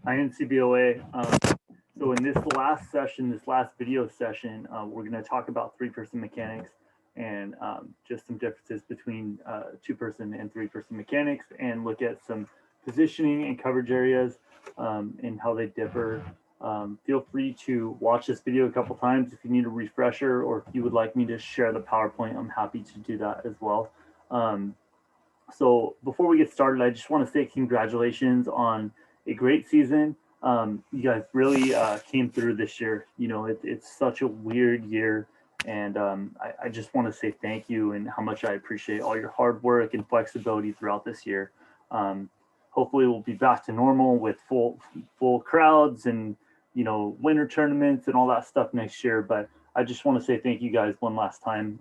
INCBOA. So in this last session, this last video session, we're going to talk about three-person mechanics and just some differences between two-person and three-person mechanics, and look at some positioning and coverage areas and how they differ. Feel free to watch this video a couple times if you need a refresher, or if you would like me to share the PowerPoint, I'm happy to do that as well. So before we get started, I just want to say congratulations on a great season. You guys really came through this year. You know, it's such a weird year, and I just want to say thank you and how much I appreciate all your hard work and flexibility throughout this year. Hopefully we'll be back to normal with full crowds and, you know, winter tournaments and all that stuff next year. But I just want to say thank you guys one last time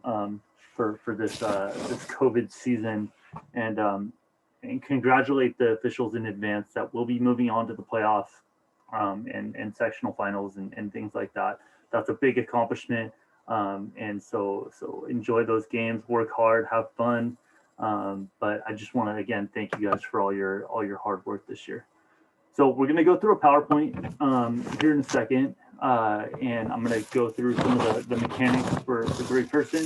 for this this COVID season, and congratulate the officials in advance that we'll be moving on to the playoffs and sectional finals and things like that. That's a big accomplishment, and so enjoy those games, work hard, have fun. But I just want to again thank you guys for all your hard work this year. So we're going to go through a PowerPoint here in a second, and I'm going to go through some of the mechanics for three-person,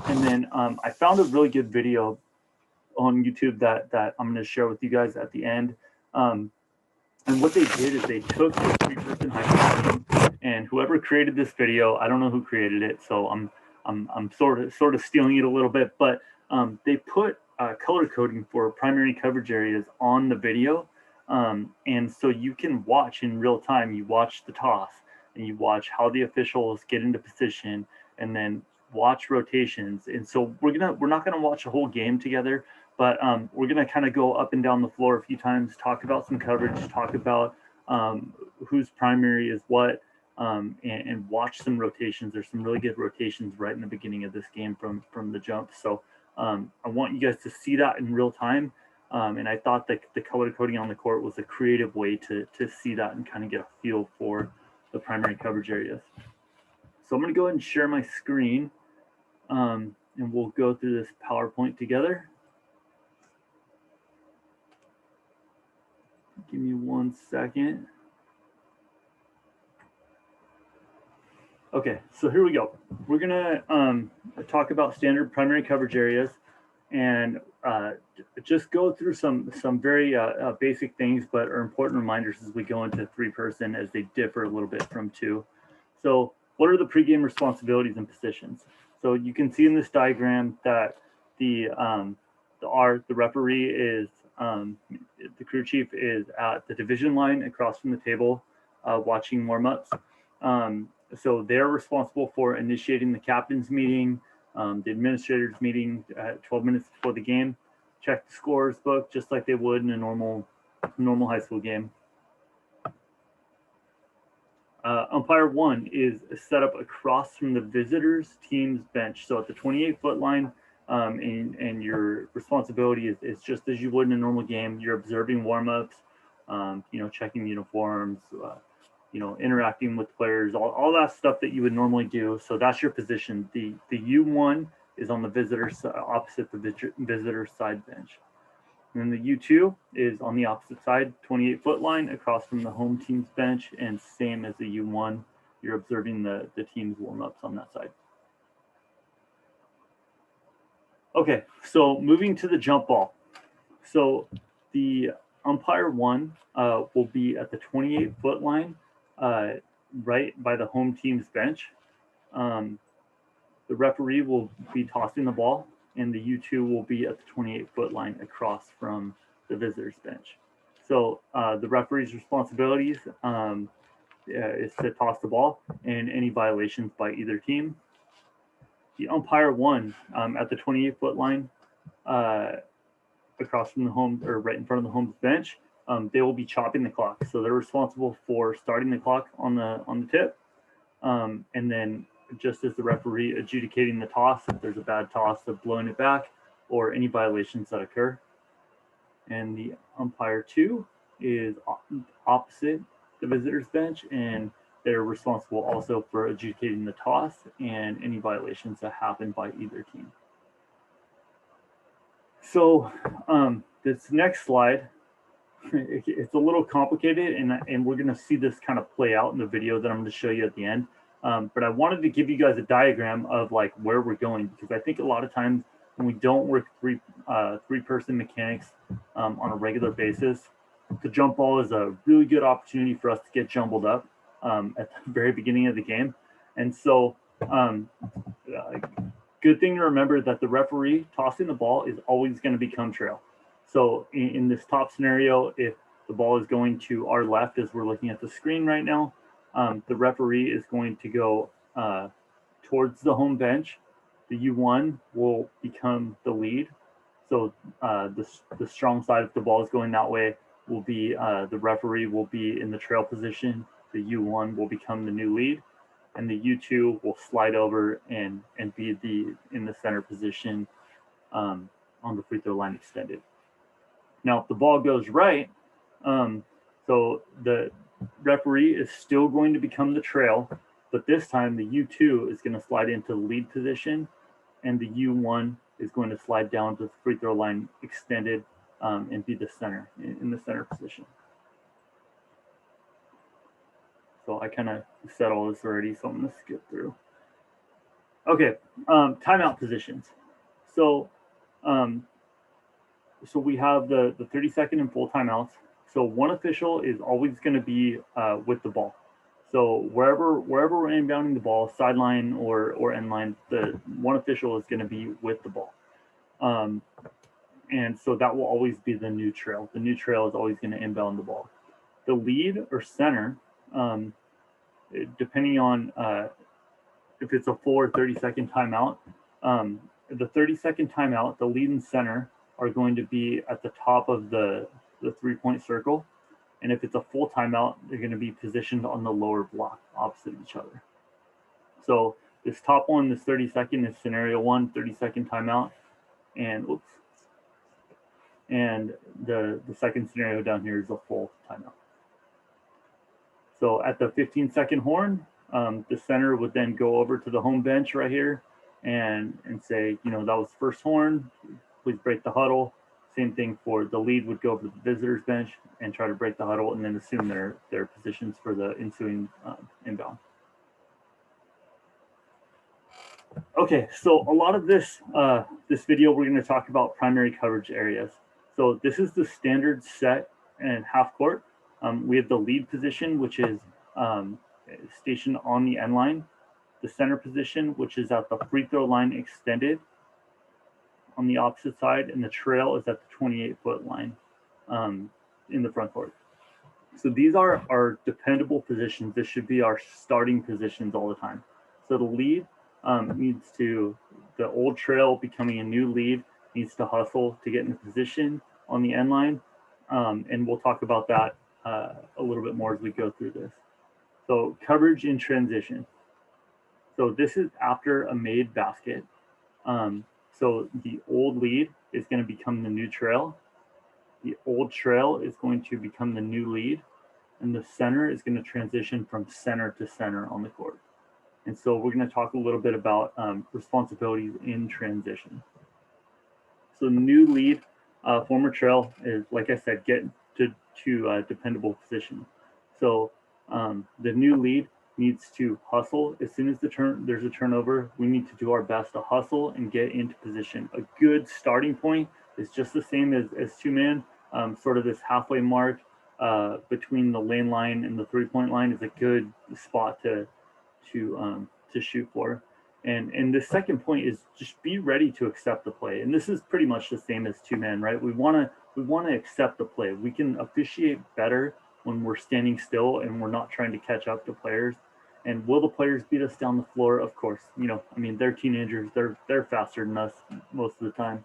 and then I found a really good video on YouTube that I'm going to share with you guys at the end. And what they did is they took the three-person high school game, and whoever created this video, I don't know who created it, so I'm sort of stealing it a little bit, but they put color coding for primary coverage areas on the video, and so you can watch in real time. You watch the toss, and you watch how the officials get into position, and then watch rotations. And so we're not gonna watch a whole game together, but we're gonna kind of go up and down the floor a few times, talk about some coverage, talk about whose primary is what, and watch some rotations. There's some really good rotations right in the beginning of this game from the jump. So I want you guys to see that in real time. And I thought that the color coding on the court was a creative way to see that and kind of get a feel for the primary coverage areas. So I'm going to go ahead and share my screen, and we'll go through this PowerPoint together. Give me 1 second. Okay, so here we go. We're gonna talk about standard primary coverage areas, and just go through some very basic things, but are important reminders as we go into three-person, as they differ a little bit from two. So what are the pregame responsibilities and positions? So you can see in this diagram that the referee is, the crew chief is at the division line across from the table, watching warm-ups. So they're responsible for initiating the captain's meeting, the administrator's meeting at 12 minutes before the game, check the scores book just like they would in a normal high school game. Umpire one is set up across from the visitors team's bench. So at the 28-foot line, and your responsibility is just as you would in a normal game. You're observing warm-ups, checking uniforms, interacting with players, all that stuff that you would normally do. So that's your position. The U1 is on the visitor opposite the visitor side bench. And then the U2 is on the opposite side, 28-foot line across from the home team's bench, and same as the U1, you're observing the team's warm-ups on that side. Okay, so moving to the jump ball. So the umpire one will be at the 28-foot line, right by the home team's bench. The referee will be tossing the ball, and the U2 will be at the 28-foot line across from the visitor's bench. So the referee's responsibilities is to toss the ball and any violations by either team. The umpire one at the 28-foot line across from the home, or right in front of the home's bench, they will be chopping the clock. So they're responsible for starting the clock on the tip, and then just as the referee adjudicating the toss, if there's a bad toss, of blowing it back, or any violations that occur. And the umpire two is opposite the visitor's bench, and they're responsible also for adjudicating the toss and any violations that happen by either team. So this next slide it's a little complicated, and we're going to see this kind of play out in the video that I'm going to show you at the end. But I wanted to give you guys a diagram of like where we're going, because I think a lot of times when we don't work three-person mechanics on a regular basis, the jump ball is a really good opportunity for us to get jumbled up at the very beginning of the game. And so good thing to remember that the referee tossing the ball is always going to become trail. So in this top scenario, if the ball is going to our left as we're looking at the screen right now, the referee is going to go towards the home bench. The U1 will become the lead. So the strong side, if the ball is going that way, will be the referee will be in the trail position. The U1 will become the new lead, and the U2 will slide over and be in the center position on the free throw line extended. Now, if the ball goes right, so the referee is still going to become the trail, but this time the U2 is going to slide into the lead position, and the U1 is going to slide down to the free throw line extended and be the center, in the center position. So I kind of said all this already, so I'm going to skip through. Okay, timeout positions. So we have the 30-second and full timeouts. So one official is always going to be with the ball. So wherever we're inbounding the ball, sideline or end line, the one official is going to be with the ball. And so that will always be the new trail. The new trail is always going to inbound the ball. The lead or center, depending on if it's a full or 30-second timeout, the 30-second timeout, the lead and center are going to be at the top of the three-point circle. And if it's a full timeout, they're going to be positioned on the lower block opposite each other. So this top one, this 30-second is scenario 1, 30-second timeout. And oops. And the second scenario down here is a full timeout. So at the 15-second horn, the center would then go over to the home bench right here and say, that was the first horn, please break the huddle. Same thing for the lead would go over to the visitors bench and try to break the huddle and then assume their positions for the ensuing inbound. Okay, so a lot of this video, we're going to talk about primary coverage areas. So this is the standard set and half court. We have the lead position, which is stationed on the end line, the center position, which is at the free throw line extended on the opposite side, and the trail is at the 28-foot line in the front court. So these are our dependable positions. This should be our starting positions all the time. So the lead needs to, the old trail becoming a new lead, needs to hustle to get in position on the end line. And we'll talk about that a little bit more as we go through this. So coverage in transition. So this is after a made basket. So the old lead is going to become the new trail. The old trail is going to become the new lead. And the center is going to transition from center to center on the court. And so we're going to talk a little bit about responsibilities in transition. So the new lead, former trail is, like I said, get to dependable position. So the new lead needs to hustle. As soon as there's a turnover, we need to do our best to hustle and get into position. A good starting point is just the same as two-man, sort of this halfway mark between the lane line and the three-point line is a good spot to shoot for. And the second point is just be ready to accept the play. And this is pretty much the same as two-man, right? We want to accept the play. We can officiate better when we're standing still and we're not trying to catch up to players. And will the players beat us down the floor? Of course. They're teenagers. They're faster than us most of the time.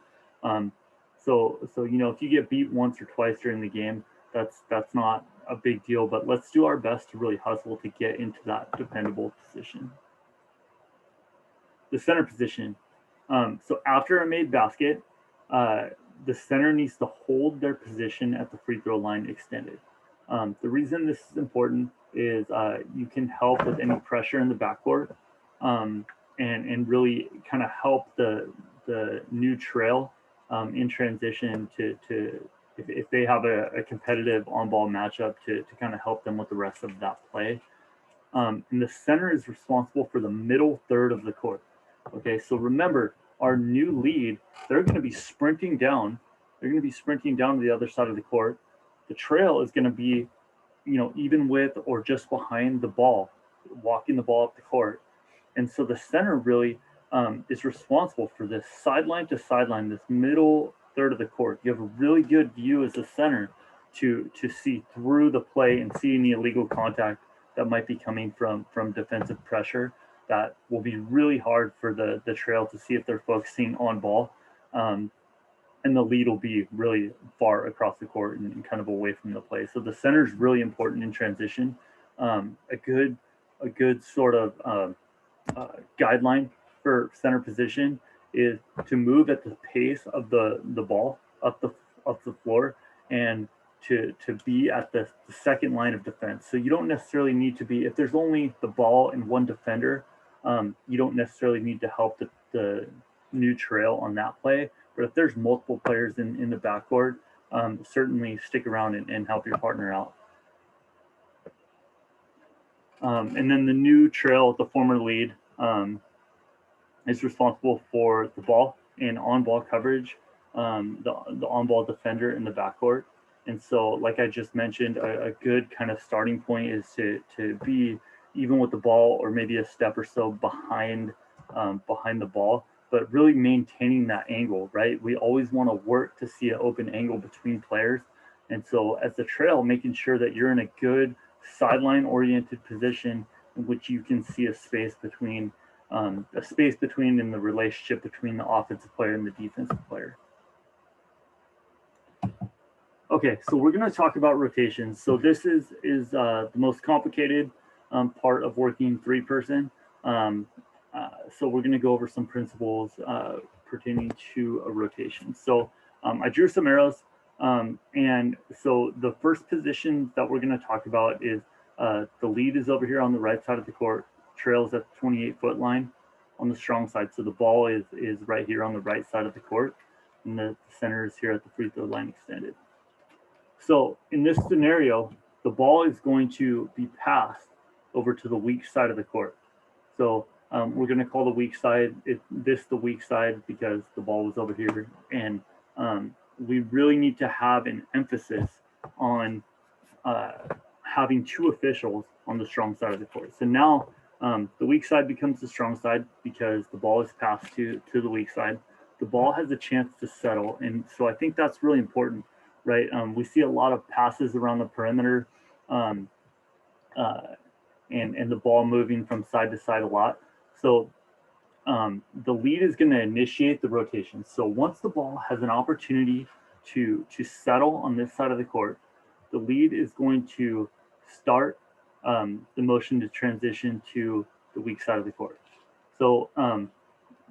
So if you get beat once or twice during the game, that's not a big deal. But let's do our best to really hustle to get into that dependable position. The center position. So after a made basket, the center needs to hold their position at the free throw line extended. The reason this is important is you can help with any pressure in the backcourt and really kind of help the new trail in transition to if they have a competitive on-ball matchup to kind of help them with the rest of that play. And the center is responsible for the middle third of the court. Okay, so remember, our new lead, they're going to be sprinting down. They're going to be sprinting down to the other side of the court. The trail is going to be, even with or just behind the ball, walking the ball up the court. And so the center really is responsible for this sideline to sideline, this middle third of the court. You have a really good view as a center to see through the play and see any illegal contact that might be coming from defensive pressure. That will be really hard for the trail to see if they're focusing on ball. And the lead will be really far across the court and kind of away from the play. So the center is really important in transition. A good sort of guideline for center position is to move at the pace of the ball up the floor and to be at the second line of defense. So you don't necessarily need to be, if there's only the ball and one defender, you don't necessarily need to help the new trail on that play. But if there's multiple players in the backcourt, certainly stick around and help your partner out. And then the new trail, the former lead, is responsible for the ball and on-ball coverage, the on-ball defender in the backcourt. And so, like I just mentioned, a good kind of starting point is to be even with the ball or maybe a step or so behind the ball, but really maintaining that angle, right? We always want to work to see an open angle between players. And so as the trail, making sure that you're in a good sideline-oriented position in which you can see a space between in the relationship between the offensive player and the defensive player. Okay, so we're going to talk about rotations. So this is the most complicated part of working three-person. So we're going to go over some principles pertaining to a rotation. So I drew some arrows. And so the first position that we're going to talk about is the lead is over here on the right side of the court, trails at the 28-foot line on the strong side. So the ball is right here on the right side of the court, and the center is here at the free throw line extended. So in this scenario, the ball is going to be passed over to the weak side of the court. So we're going to call the weak side the weak side because the ball was over here, and we really need to have an emphasis on having two officials on the strong side of the court. So now the weak side becomes the strong side because the ball is passed to the weak side. The ball has a chance to settle, and so I think that's really important, right? We see a lot of passes around the perimeter and the ball moving from side to side a lot. So the lead is going to initiate the rotation. So once the ball has an opportunity to settle on this side of the court, the lead is going to start the motion to transition to the weak side of the court. So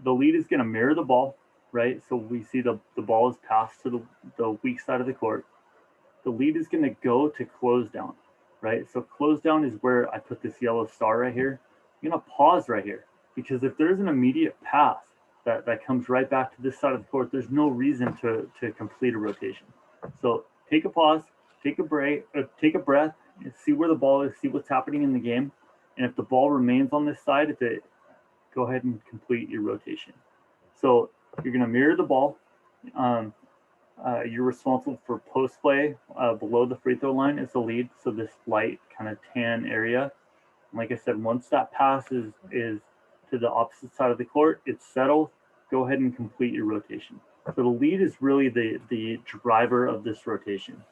the lead is going to mirror the ball, right? So we see the ball is passed to the weak side of the court. The lead is going to go to close down, right? So close down is where I put this yellow star right here. I'm going to pause right here because if there's an immediate pass that comes right back to this side of the court, there's no reason to complete a rotation. So take a pause, take a break, take a breath, and see where the ball is, see what's happening in the game. And if the ball remains on this side, go ahead and complete your rotation. So you're going to mirror the ball. You're responsible for post play below the free throw line is the lead. So this light kind of tan area. And like I said, once that pass is to the opposite side of the court, it's settled. Go ahead and complete your rotation. So the lead is really the driver of this rotation.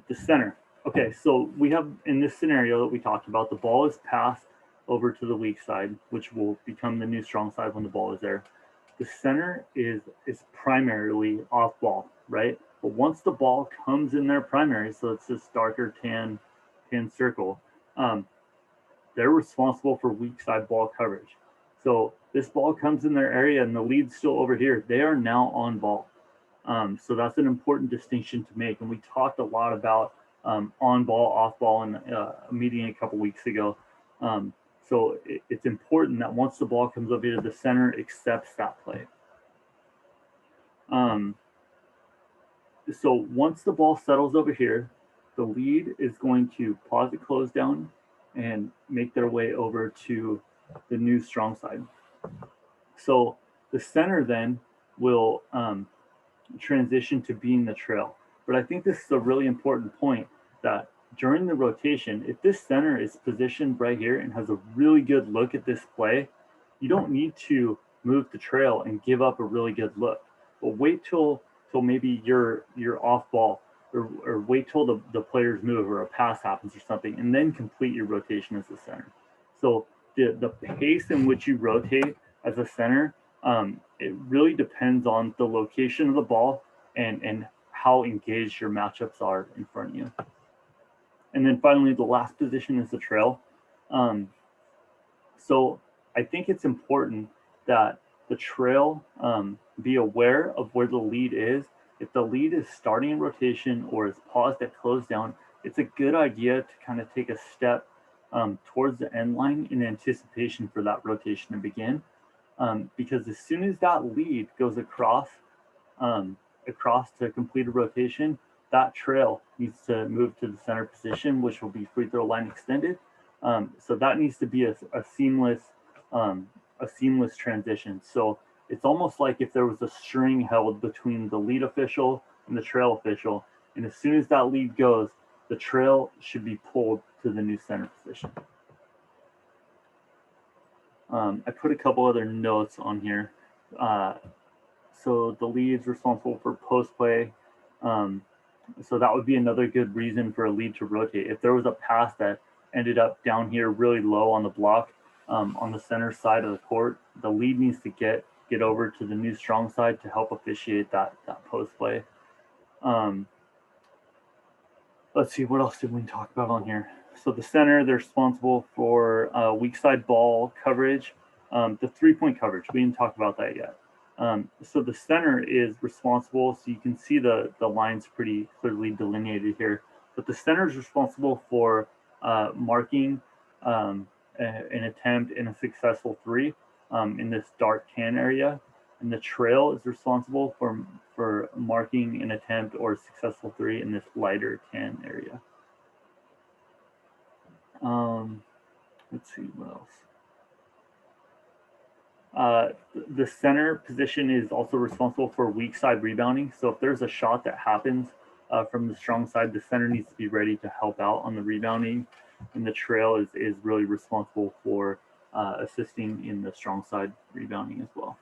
The center. Okay, so we have in this scenario that we talked about, the ball is passed over to the weak side, which will become the new strong side when the ball is there. The center is primarily off ball, right? But once the ball comes in their primary, so it's this darker tan circle, they're responsible for weak side ball coverage. So this ball comes in their area and the lead's still over here. They are now on ball. So that's an important distinction to make. And we talked a lot about on ball, off ball in a meeting a couple weeks ago. So it's important that once the ball comes over here, the center accepts that play. So once the ball settles over here, the lead is going to pause the close down and make their way over to the new strong side. So the center then will transition to being the trail. But I think this is a really important point that during the rotation, if this center is positioned right here and has a really good look at this play, you don't need to move the trail and give up a really good look. But wait till maybe you're off ball, or wait till the players move or a pass happens or something, and then complete your rotation as a center. So the pace in which you rotate as a center, it really depends on the location of the ball and how engaged your matchups are in front of you. And then finally, the last position is the trail. So I think it's important that the trail be aware of where the lead is. If the lead is starting in rotation or is paused at close down, it's a good idea to kind of take a step towards the end line in anticipation for that rotation to begin. Because as soon as that lead goes across to complete a rotation, that trail needs to move to the center position, which will be free throw line extended. So that needs to be a seamless transition. So it's almost like if there was a string held between the lead official and the trail official, and as soon as that lead goes, the trail should be pulled to the new center position. I put a couple other notes on here. So the lead's responsible for post play. So that would be another good reason for a lead to rotate. If there was a pass that ended up down here really low on the block on the center side of the court, the lead needs to get over to the new strong side to help officiate that post play. Let's see, what else did we talk about on here? So the center, they're responsible for weak side ball coverage, the 3-point coverage. We didn't talk about that yet. So the center is responsible, so you can see the lines pretty clearly delineated here, but the center is responsible for marking an attempt in a successful 3 in this dark tan area, and the trail is responsible for marking an attempt or a successful 3 in this lighter tan area. Let's see what else. The center position is also responsible for weak side rebounding. So if there's a shot that happens from the strong side, the center needs to be ready to help out on the rebounding, and the trail is really responsible for assisting in the strong side rebounding as well.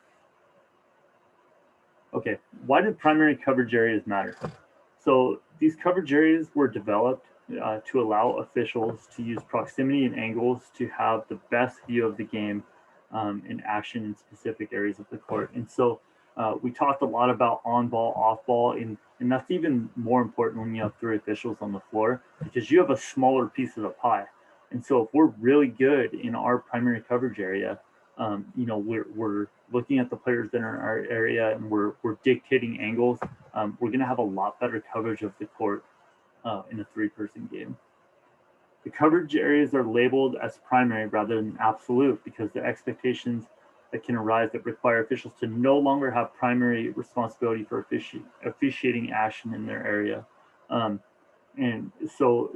Okay, why do primary coverage areas matter? So these coverage areas were developed to allow officials to use proximity and angles to have the best view of the game in action in specific areas of the court. And so we talked a lot about on ball, off ball, and that's even more important when you have 3 officials on the floor, because you have a smaller piece of the pie. And so if we're really good in our primary coverage area, we're looking at the players that are in our area and we're dictating angles, we're going to have a lot better coverage of the court in a 3-person game. The coverage areas are labeled as primary rather than absolute because the expectations that can arise that require officials to no longer have primary responsibility for officiating action in their area. And so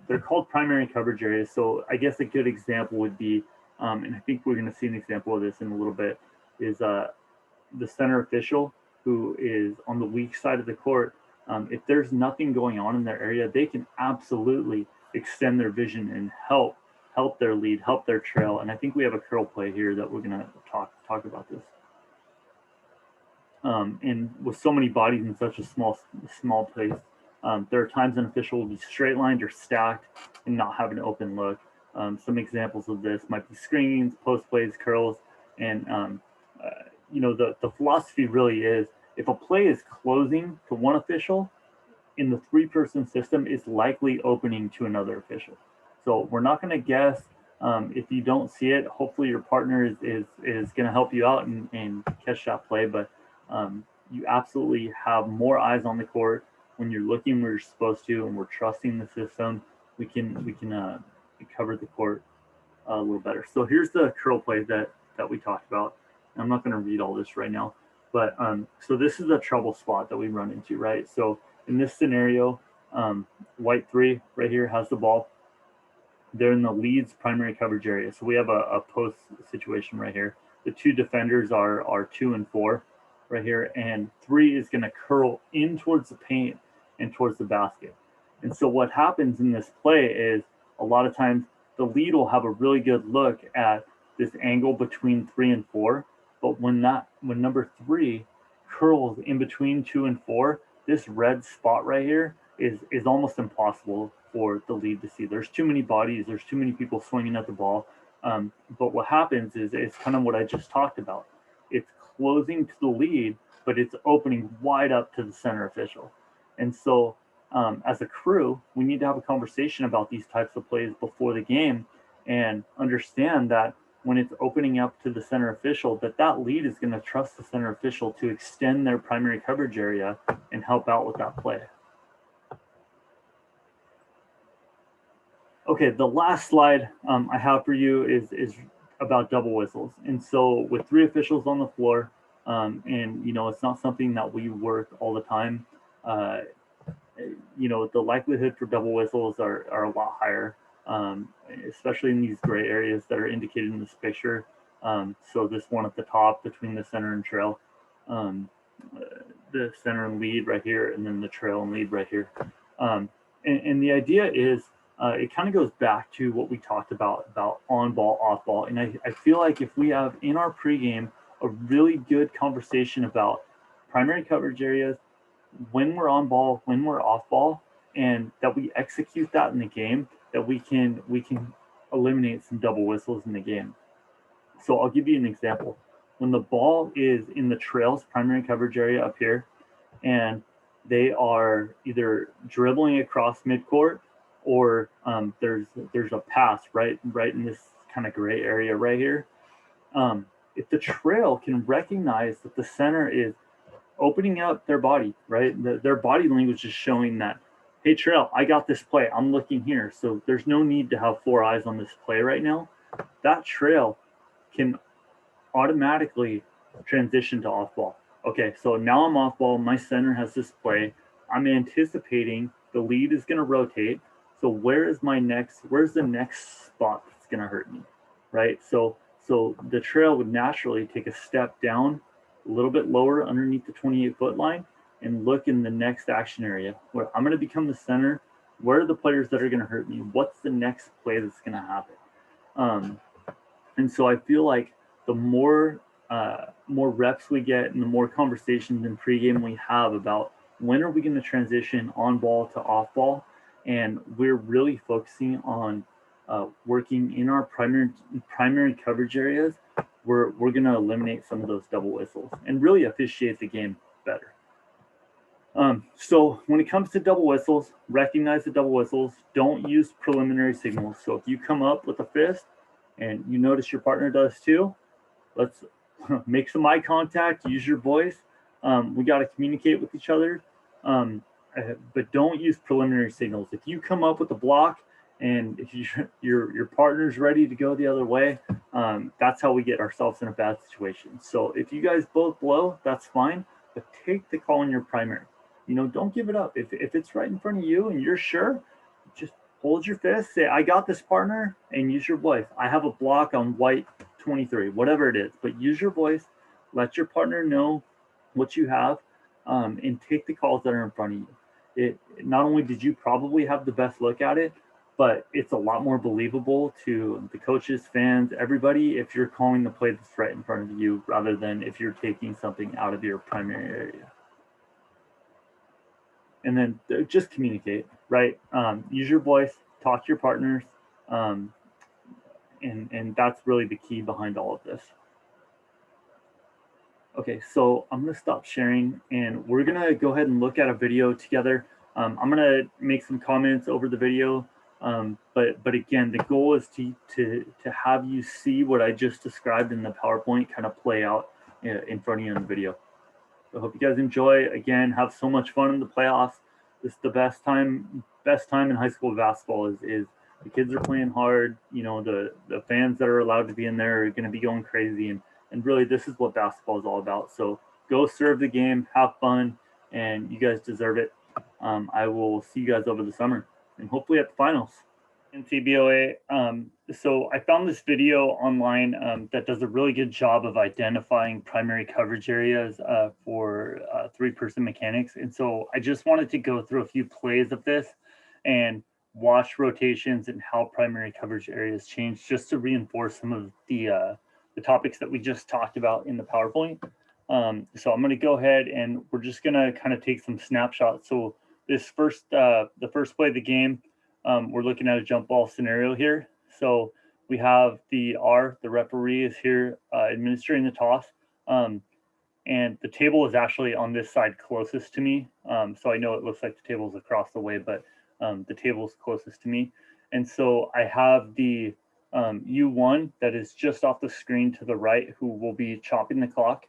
they're called primary coverage areas. So I guess a good example would be, and I think we're going to see an example of this in a little bit, is the center official who is on the weak side of the court. If there's nothing going on in their area, they can absolutely extend their vision and help their lead, help their trail. And I think we have a curl play here that we're going to talk about this. And with so many bodies in such a small place, there are times an official will be straight lined or stacked and not have an open look. Some examples of this might be screens, post plays, curls, and the philosophy really is, if a play is closing to one official in the 3-person system, it's likely opening to another official. So we're not going to guess. If you don't see it, hopefully your partner is going to help you out and catch that play. But you absolutely have more eyes on the court when you're looking where you're supposed to, and we're trusting the system. We can cover the court a little better. So here's the curl play that we talked about. I'm not going to read all this right now. But so this is a trouble spot that we run into, right? So in this scenario, white 3 right here has the ball. They're in the lead's primary coverage area. So we have a post situation right here. The two defenders are 2 and 4 right here, and 3 is going to curl in towards the paint and towards the basket. And so what happens in this play is a lot of times the lead will have a really good look at this angle between 3 and 4, but when number 3 curls in between 2 and 4, this red spot right here is almost impossible for the lead to see. There's too many bodies, there's too many people swinging at the ball. But what happens is it's kind of what I just talked about. It's closing to the lead, but it's opening wide up to the center official. And so as a crew, we need to have a conversation about these types of plays before the game and understand that when it's opening up to the center official, that lead is going to trust the center official to extend their primary coverage area and help out with that play. Okay, the last slide I have for you is about double whistles. And so with 3 officials on the floor, and it's not something that we work all the time, the likelihood for double whistles are a lot higher, especially in these gray areas that are indicated in this picture. So this one at the top between the center and trail, the center and lead right here, and then the trail and lead right here. And the idea is, it kind of goes back to what we talked about on ball, off ball. And I feel like if we have in our pregame a really good conversation about primary coverage areas, when we're on ball, when we're off ball, and that we execute that in the game, that we can eliminate some double whistles in the game. So I'll give you an example. When the ball is in the trail's primary coverage area up here, and they are either dribbling across midcourt, or there's a pass right in this kind of gray area right here. If the trail can recognize that the center is opening up their body, right, their body language is showing that, hey, trail, I got this play, I'm looking here, so there's no need to have 4 eyes on this play right now. That trail can automatically transition to off ball. Okay, so now I'm off ball, my center has this play, I'm anticipating the lead is going to rotate. So where's the next spot that's going to hurt me, right? So the trail would naturally take a step down, a little bit lower underneath the 28-foot line, and look in the next action area where I'm going to become the center. Where are the players that are going to hurt me? What's the next play that's going to happen? And so I feel like the more reps we get and the more conversations in pregame we have about when are we going to transition on ball to off ball, and we're really focusing on working in our primary coverage areas, we're going to eliminate some of those double whistles and really officiate the game better. So when it comes to double whistles, recognize the double whistles. Don't use preliminary signals. So if you come up with a fist and you notice your partner does too, let's make some eye contact, use your voice. We got to communicate with each other. But don't use preliminary signals. If you come up with a block and if your partner's ready to go the other way, that's how we get ourselves in a bad situation. So if you guys both blow, that's fine, but take the call in your primary. Don't give it up. If it's right in front of you and you're sure, just hold your fist, say, I got this, partner, and use your voice. I have a block on white 23, whatever it is, but use your voice, let your partner know what you have, and take the calls that are in front of you. Not only did you probably have the best look at it, but it's a lot more believable to the coaches, fans, everybody if you're calling the play that's right in front of you rather than if you're taking something out of your primary area. And then just communicate, right? Use your voice, talk to your partners, and that's really the key behind all of this. Okay, so I'm going to stop sharing and we're going to go ahead and look at a video together. I'm going to make some comments over the video, but again, the goal is to have you see what I just described in the PowerPoint kind of play out in front of you in the video. So I hope you guys enjoy. Again, have so much fun in the playoffs. This is the best time in high school basketball is the kids are playing hard. The fans that are allowed to be in there are going to be going crazy, and really this is what basketball is all about. So go serve the game, have fun, and you guys deserve it. I will see you guys over the summer and hopefully at the finals. In CBOA, so I found this video online that does a really good job of identifying primary coverage areas for three-person mechanics. And so I just wanted to go through a few plays of this and watch rotations and how primary coverage areas change, just to reinforce some of the topics that we just talked about in the PowerPoint. So I'm going to go ahead and we're just going to kind of take some snapshots. So this the first play of the game, we're looking at a jump ball scenario here. So we have the referee is here administering the toss. And the table is actually on this side closest to me. So I know it looks like the table is across the way, but the table is closest to me. And so I have the U1 that is just off the screen to the right, who will be chopping the clock,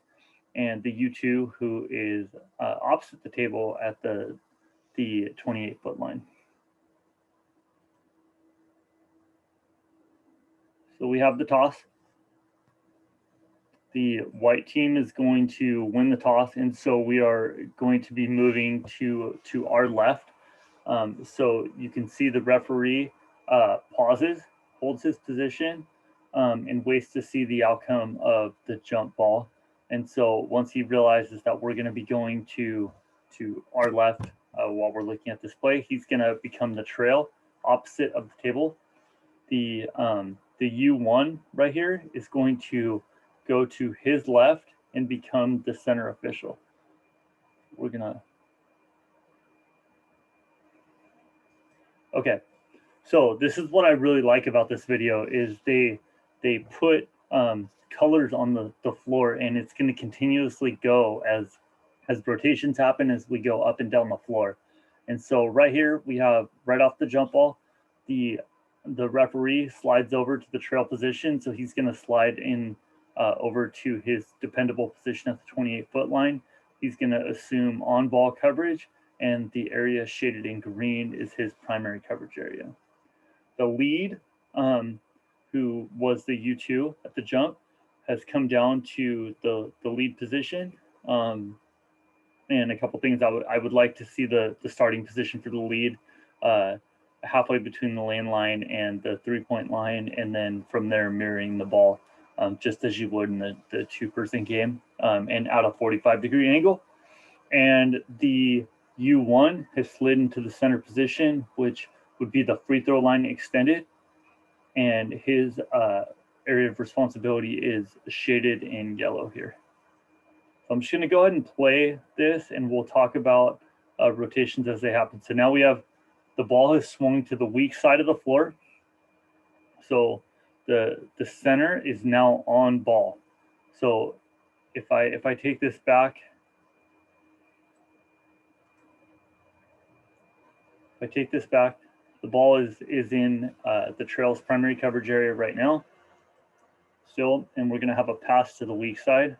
and the U2 who is opposite the table at the 28-foot line. So we have the toss. The white team is going to win the toss, and so we are going to be moving to our left. So you can see the referee pauses, holds his position, and waits to see the outcome of the jump ball. And so once he realizes that we're going to be going to our left while we're looking at this play, he's going to become the trail opposite of the table. The U1 right here is going to go to his left and become the center official. We're gonna. Okay, so this is what I really like about this video is they put colors on the floor, and it's going to continuously go as rotations happen as we go up and down the floor. And so right here we have right off the jump ball, the referee slides over to the trail position, so he's going to slide in over to his dependable position at the 28-foot line. He's going to assume on-ball coverage, and the area shaded in green is his primary coverage area. The lead, who was the U2 at the jump, has come down to the lead position. And a couple things I would like to see the starting position for the lead halfway between the lane line and the three-point line, and then from there mirroring the ball just as you would in the two-person game and at a 45-degree angle. And the U1 has slid into the center position, which would be the free throw line extended, and his area of responsibility is shaded in yellow here. So I'm just going to go ahead and play this, and we'll talk about rotations as they happen. So now we have the ball has swung to the weak side of the floor. So the center is now on ball. So if I take this back, the ball is in the trail's primary coverage area right now still, and we're going to have a pass to the weak side.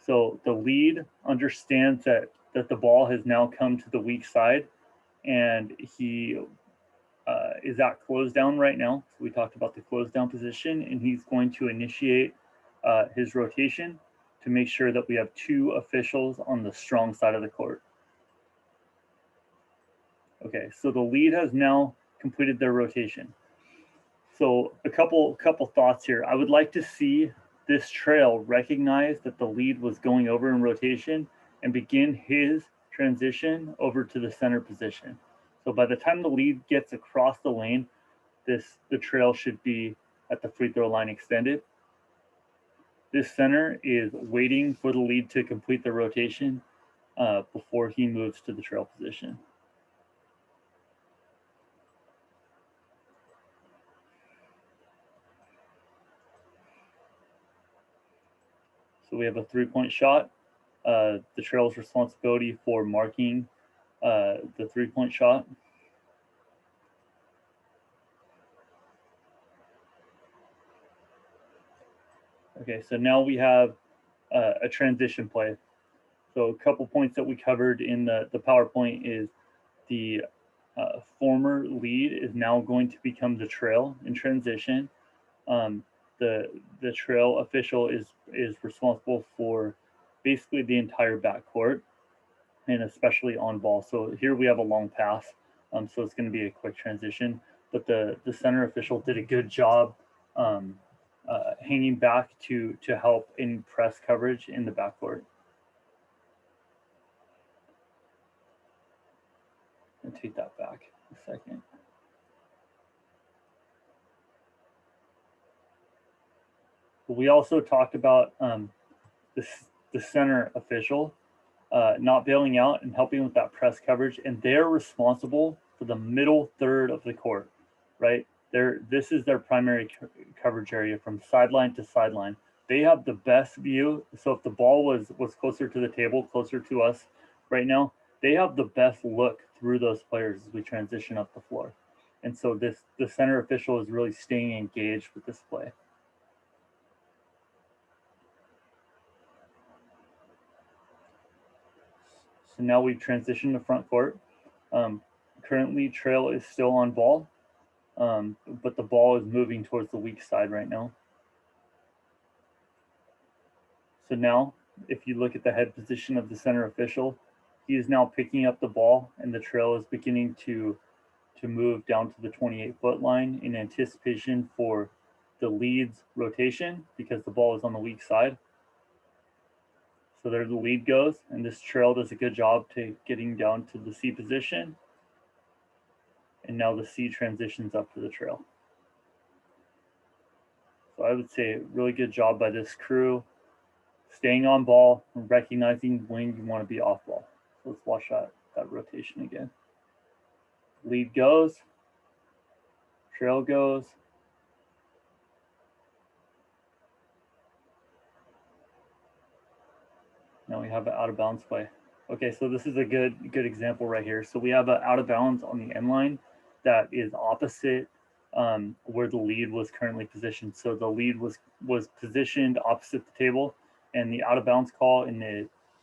So the lead understands that the ball has now come to the weak side, and he is at close down right now. So we talked about the close down position, and he's going to initiate his rotation to make sure that we have two officials on the strong side of the court. Okay, so the lead has now completed their rotation. So a couple thoughts here. I would like to see this trail recognize that the lead was going over in rotation and begin his transition over to the center position. So by the time the lead gets across the lane, the trail should be at the free throw line extended. This center is waiting for the lead to complete the rotation before he moves to the trail position. So we have a three-point shot. The trail's responsibility for marking the three-point shot. Okay, so now we have a transition play. So a couple points that we covered in the PowerPoint is the former lead is now going to become the trail in transition. The trail official is responsible for basically the entire backcourt, and especially on ball. So here we have a long pass, so it's going to be a quick transition. But the center official did a good job hanging back to help in press coverage in the backcourt. And take that back a second. We also talked about the center official not bailing out and helping with that press coverage, and they're responsible for the middle third of the court, right? This is their primary coverage area from sideline to sideline. They have the best view. So if the ball was closer to the table, closer to us right now, they have the best look through those players as we transition up the floor. And so the center official is really staying engaged with this play. So now we've transitioned to front court. Currently, Trail is still on ball, but the ball is moving towards the weak side right now. So now, if you look at the head position of the center official, he is now picking up the ball, and the Trail is beginning to move down to the 28-foot line in anticipation for the lead's rotation because the ball is on the weak side. So there the lead goes, and this Trail does a good job to getting down to the C position. And now the C transitions up to the Trail. So I would say really good job by this crew, staying on ball and recognizing when you want to be off ball. So let's watch that rotation again. Lead goes, Trail goes. Now we have an out of bounds play. Okay, so this is a good example right here. So we have an out of bounds on the end line that is opposite where the lead was currently positioned. So the lead was positioned opposite the table, and the out of bounds call in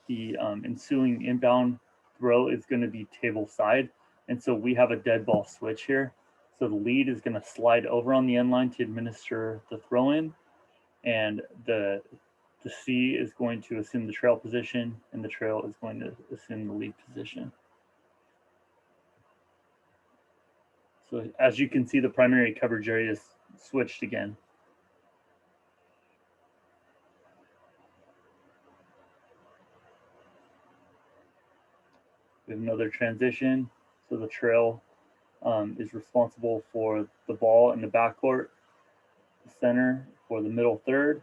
the ensuing inbound throw is going to be table side. And so we have a dead ball switch here. So the lead is going to slide over on the end line to administer the throw in, and the C is going to assume the Trail position, and the Trail is going to assume the lead position. So as you can see, the primary coverage area is switched again. We have another transition. So the Trail is responsible for the ball in the backcourt, the center for the middle third.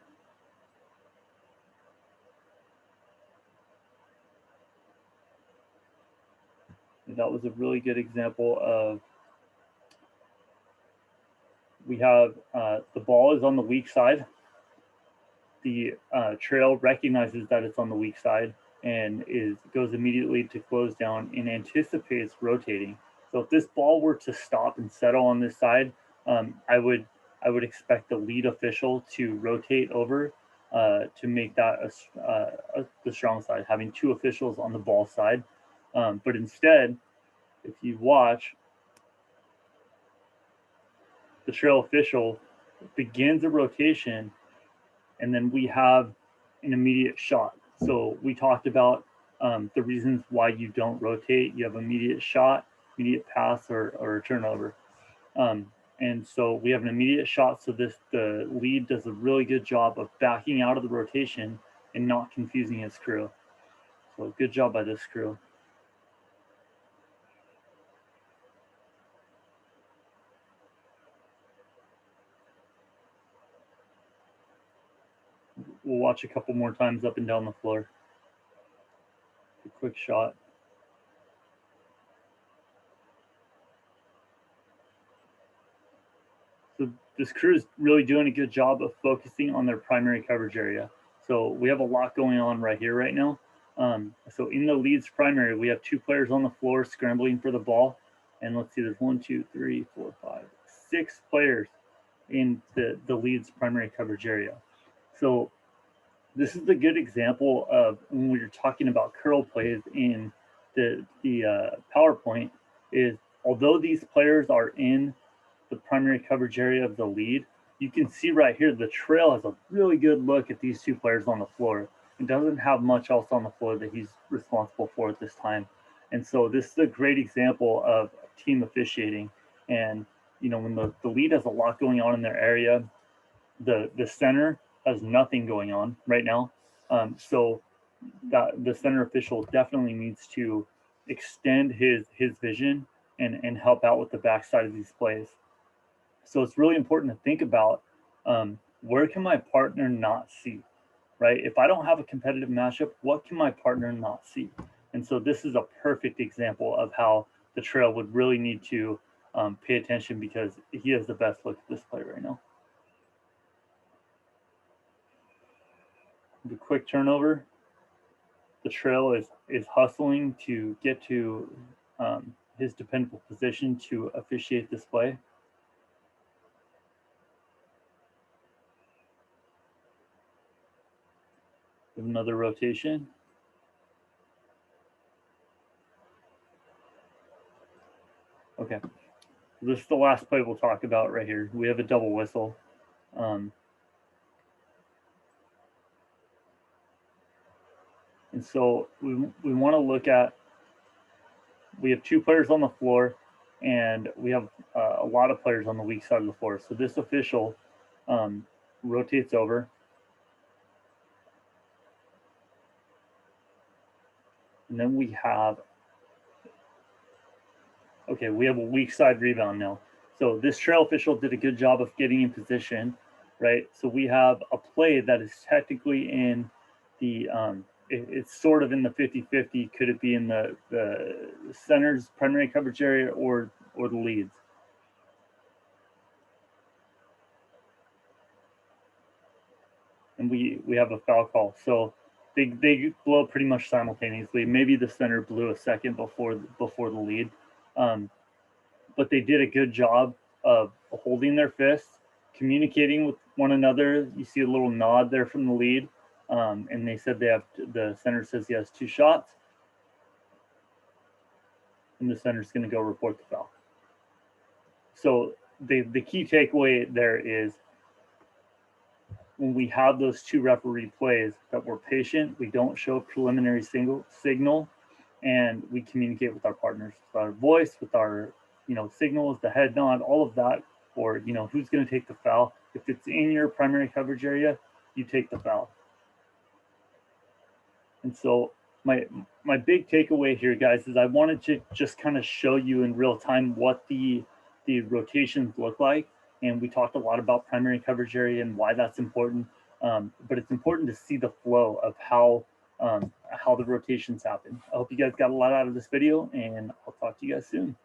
And that was a really good example of, we have the ball is on the weak side. The Trail recognizes that it's on the weak side and goes immediately to close down and anticipates rotating. So if this ball were to stop and settle on this side, I would expect the lead official to rotate over to make that the strong side, having two officials on the ball side. But instead, if you watch, the Trail official begins a rotation, and then we have an immediate shot. So we talked about the reasons why you don't rotate. You have immediate shot, immediate pass, or a turnover. And so we have an immediate shot. So the lead does a really good job of backing out of the rotation and not confusing his crew. So good job by this crew. We'll watch a couple more times up and down the floor. A quick shot. So this crew is really doing a good job of focusing on their primary coverage area. So we have a lot going on right here right now. So in the lead's primary, we have two players on the floor scrambling for the ball. And let's see, there's 1, 2, 3, 4, 5, 6 players in the lead's primary coverage area. So this is a good example of when we were talking about curl plays in the PowerPoint, is although these players are in the primary coverage area of the lead, you can see right here the Trail has a really good look at these two players on the floor. and doesn't have much else on the floor that he's responsible for at this time. And so this is a great example of team officiating. And, you know, when the lead has a lot going on in their area, the center has nothing going on right now. So that the center official definitely needs to extend his vision and help out with the backside of these plays. So it's really important to think about where can my partner not see, right? If I don't have a competitive matchup, what can my partner not see? And so this is a perfect example of how the trail would really need to pay attention, because he has the best look at this play right now. The quick turnover. The trail is hustling to get to his dependable position to officiate this play. Another rotation. Okay, this is the last play we'll talk about right here. We have a double whistle. And so we want to look at, we have two players on the floor, and we have a lot of players on the weak side of the floor. So this official rotates over. And then we have, okay, we have a weak side rebound now. So this trail official did a good job of getting in position, right? So we have a play that is technically in the, it's sort of in the 50-50. Could it be in the center's primary coverage area or the leads? And we have a foul call. So they blow pretty much simultaneously. Maybe the center blew a second before the lead, but they did a good job of holding their fists, communicating with one another. You see a little nod there from the lead, and they said the center says he has 2 shots, and the center's going to go report the foul. So the key takeaway there is, when we have those 2 referee plays, that we're patient, we don't show preliminary signal, and we communicate with our partners, with our voice, with our signals, the head nod, all of that, or who's going to take the foul. If it's in your primary coverage area, you take the foul. And so my big takeaway here, guys, is I wanted to just kind of show you in real time what the rotations look like. And we talked a lot about primary coverage area and why that's important. But it's important to see the flow of how the rotations happen. I hope you guys got a lot out of this video, and I'll talk to you guys soon.